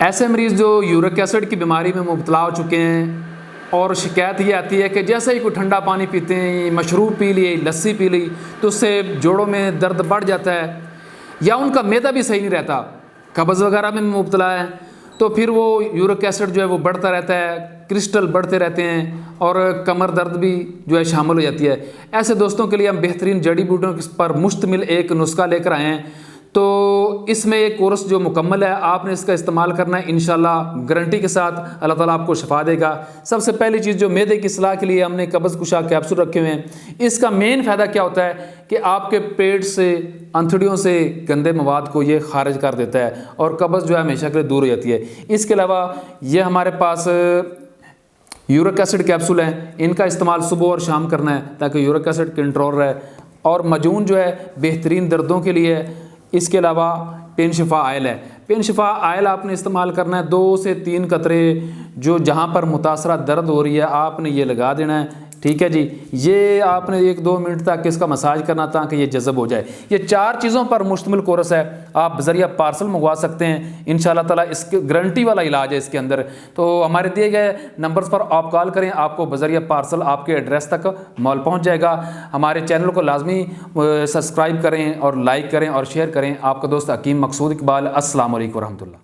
ऐसे मरीज़ जो यूरिक एसिड की बीमारी में मुब्तला हो चुके हैं और शिकायत ये आती है कि जैसे ही कोई ठंडा पानी पीते हैं, मशरूब पी लिए, लस्सी पी ली, तो उससे जोड़ों में दर्द बढ़ जाता है, या उनका मैदा भी सही नहीं रहता, कब्ज़ वगैरह में मुब्तला है, तो फिर वो यूरिक एसिड जो है वो बढ़ता रहता है, क्रिस्टल बढ़ते रहते हैं और कमर दर्द भी जो है शामिल हो जाती है। ऐसे दोस्तों के लिए हम बेहतरीन जड़ी बूटियों पर मुश्तमिल एक नुस्खा लेकर आए हैं। तो इसमें एक कोर्स जो मुकम्मल है, आपने इसका इस्तेमाल करना है, इंशाल्लाह गारंटी के साथ अल्लाह ताला आपको शफा देगा। सबसे पहली चीज़, जो मैदे की इस्लाह के लिए हमने कब्ज़ कुशा कैप्सूल रखे हुए हैं, इसका मेन फ़ायदा क्या होता है कि आपके पेट से, अंथड़ियों से गंदे मवाद को ये खारिज कर देता है और कब्ज़ जो है हमेशा के लिए दूर हो जाती है। इसके अलावा ये हमारे पास यूरिक एसिड कैप्सूल हैं, इनका इस्तेमाल सुबह और शाम करना है ताकि यूरिक एसिड कंट्रोल रहे। और मजून जो है बेहतरीन दर्दों के लिए है। इसके अलावा पेन शिफा आयल है, पेन शिफा आयल आपने इस्तेमाल करना है। 2 से 3 कतरे जो जहाँ पर मुतासरा दर्द हो रही है आपने ये लगा देना है, ठीक है जी। ये आपने 1-2 मिनट तक इसका मसाज करना ताकि ये जज़ब हो जाए। ये 4 चीज़ों पर मुश्तमिल कोर्स है, आप बज़रिया पार्सल मंगवा सकते हैं। इंशाल्लाह ताला इसके गारंटी वाला इलाज है इसके अंदर। तो हमारे दिए गए नंबर्स पर आप कॉल करें, आपको बज़रिया पार्सल आपके एड्रेस तक माल पहुँच जाएगा। हमारे चैनल को लाजमी सब्सक्राइब करें और लाइक करें और शेयर करें। आपका दोस्त हकीम मकसूद इकबाल। अस्सलाम वालेकुम रहमतुल्लाह।